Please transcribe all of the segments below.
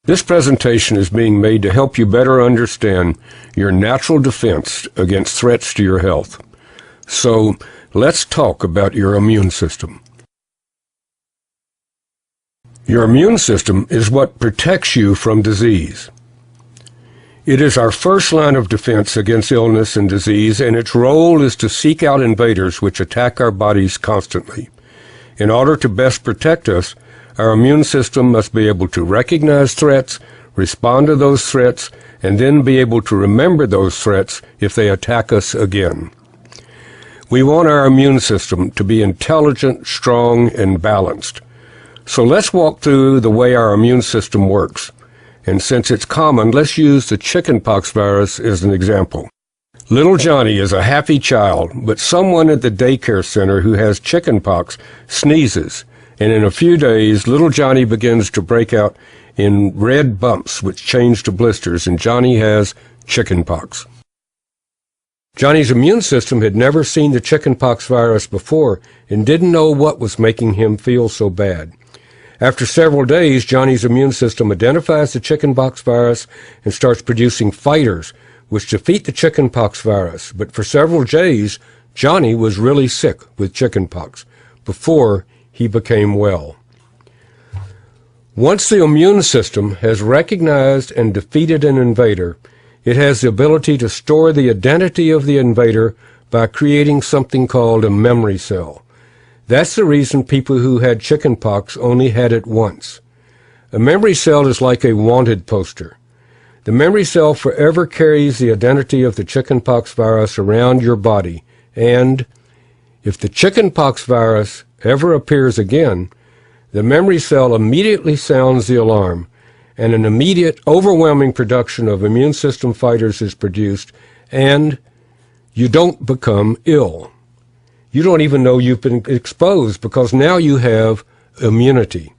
This presentation is being made to help you better understand your natural defense against threats to your health. So, let's talk about your immune system. Your immune system is what protects you from disease. It is our first line of defense against illness and disease, and its role is to seek out invaders which attack our bodies constantly. In order to best protect us, our immune system must be able to recognize threats, respond to those threats, and then be able to remember those threats if they attack us again. We want our immune system to be intelligent, strong, and balanced. So let's walk through the way our immune system works. And since it's common, let's use the chickenpox virus as an example. Little Johnny is a happy child, but someone at the daycare center who has chickenpox sneezes, and in a few days, little Johnny begins to break out in red bumps which change to blisters, and Johnny has chickenpox. Johnny's immune system had never seen the chickenpox virus before and didn't know what was making him feel so bad. After several days, Johnny's immune system identifies the chickenpox virus and starts producing fighters which defeat the chickenpox virus. But for several days, Johnny was really sick with chickenpox before he became well. Once the immune system has recognized and defeated an invader, it has the ability to store the identity of the invader by creating something called a memory cell. That's the reason people who had chickenpox only had it once. A memory cell is like a wanted poster. The memory cell forever carries the identity of the chickenpox virus around your body, and if the chickenpox virus ever appears again, the memory cell immediately sounds the alarm, and an immediate, overwhelming production of immune system fighters is produced, and you don't become ill. You don't even know you've been exposed because now you have immunity.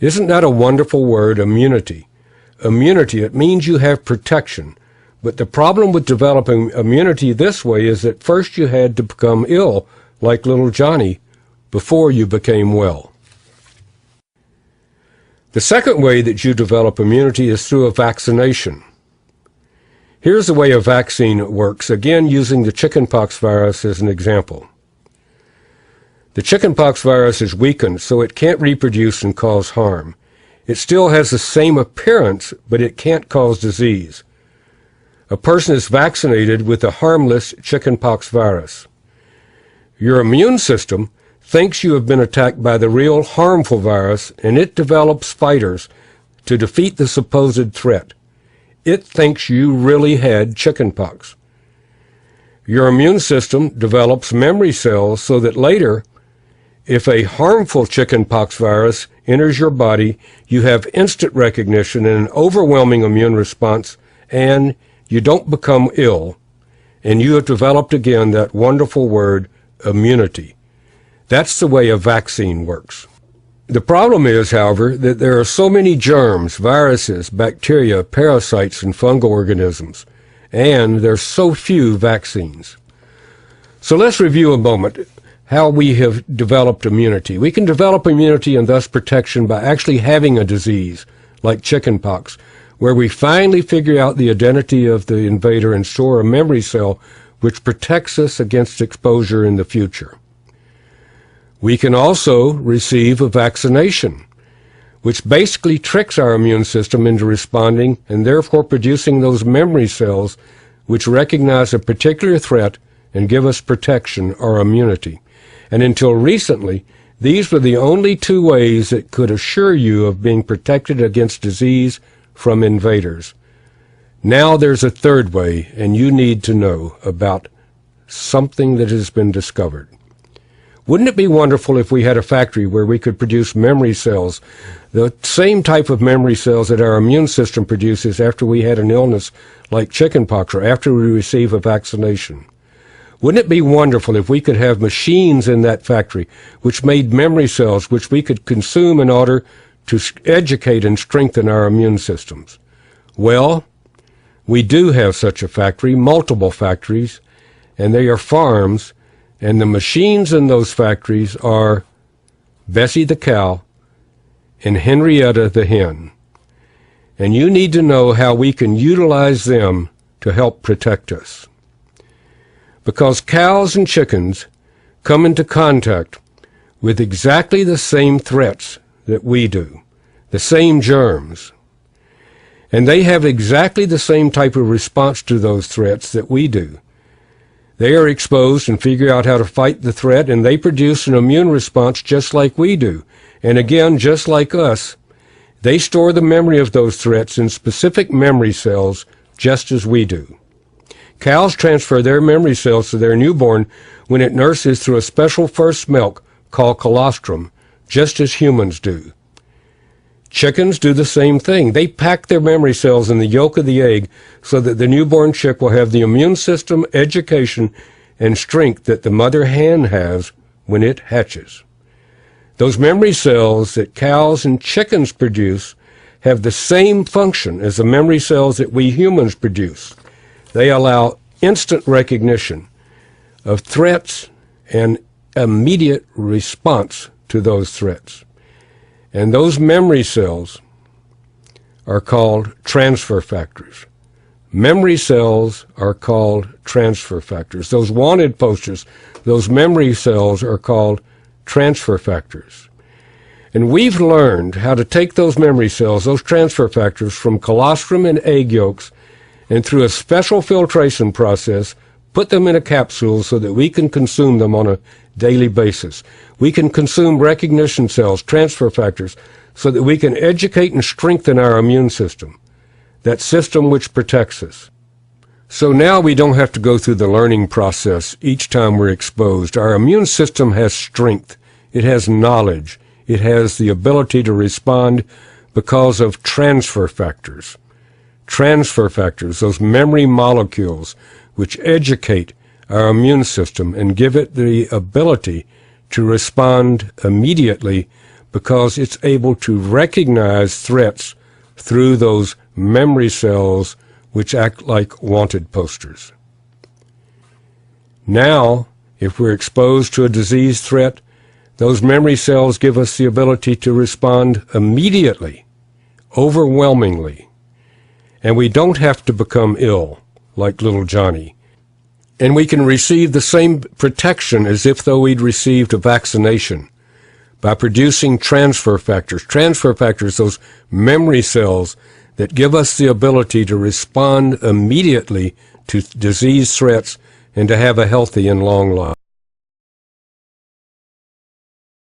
Isn't that a wonderful word, immunity? Immunity, it means you have protection. But the problem with developing immunity this way is that first you had to become ill, like little Johnny, before you became well. The second way that you develop immunity is through a vaccination. Here's the way a vaccine works, again using the chickenpox virus as an example. The chickenpox virus is weakened, so it can't reproduce and cause harm. It still has the same appearance, but it can't cause disease. A person is vaccinated with a harmless chickenpox virus. Your immune system thinks you have been attacked by the real harmful virus, and it develops fighters to defeat the supposed threat. It thinks you really had chickenpox. Your immune system develops memory cells so that later, if a harmful chickenpox virus enters your body, you have instant recognition and an overwhelming immune response, and you don't become ill, and you have developed again that wonderful word, immunity. That's the way a vaccine works. The problem is, however, that there are so many germs, viruses, bacteria, parasites, and fungal organisms, and there's so few vaccines. So let's review a moment how we have developed immunity. We can develop immunity and thus protection by actually having a disease, like chickenpox, where we finally figure out the identity of the invader and store a memory cell which protects us against exposure in the future. We can also receive a vaccination, which basically tricks our immune system into responding and therefore producing those memory cells which recognize a particular threat and give us protection or immunity. And until recently, these were the only two ways that could assure you of being protected against disease from invaders. Now there's a third way, and you need to know about something that has been discovered. Wouldn't it be wonderful if we had a factory where we could produce memory cells, the same type of memory cells that our immune system produces after we had an illness like chickenpox or after we receive a vaccination? Wouldn't it be wonderful if we could have machines in that factory which made memory cells which we could consume in order to educate and strengthen our immune systems? Well, we do have such a factory, multiple factories, and they are farms, and the machines in those factories are Bessie the cow and Henrietta the hen. and you need to know how we can utilize them to help protect us. Because cows and chickens come into contact with exactly the same threats that we do, the same germs, and they have exactly the same type of response to those threats that we do. They are exposed and figure out how to fight the threat, and they produce an immune response just like we do. And again, just like us, they store the memory of those threats in specific memory cells just as we do. Cows transfer their memory cells to their newborn when it nurses through a special first milk called colostrum, just as humans do. Chickens do the same thing. They pack their memory cells in the yolk of the egg so that the newborn chick will have the immune system, education, and strength that the mother hen has when it hatches. Those memory cells that cows and chickens produce have the same function as the memory cells that we humans produce. They allow instant recognition of threats and immediate response to those threats. And those memory cells are called transfer factors. Memory cells are called transfer factors. Those wanted posters, those memory cells are called transfer factors. And we've learned how to take those memory cells, those transfer factors, from colostrum and egg yolks, and through a special filtration process, put them in a capsule so that we can consume them on a daily basis. We can consume recognition cells, transfer factors, so that we can educate and strengthen our immune system, that system which protects us. So now we don't have to go through the learning process each time we're exposed. Our immune system has strength. It has knowledge. It has the ability to respond because of transfer factors. Transfer factors, those memory molecules which educate our immune system and give it the ability to respond immediately because it's able to recognize threats through those memory cells which act like wanted posters. Now, if we're exposed to a disease threat, those memory cells give us the ability to respond immediately, overwhelmingly, and we don't have to become ill like little Johnny. And we can receive the same protection as if though we'd received a vaccination by producing transfer factors. Transfer factors, those memory cells that give us the ability to respond immediately to disease threats and to have a healthy and long life.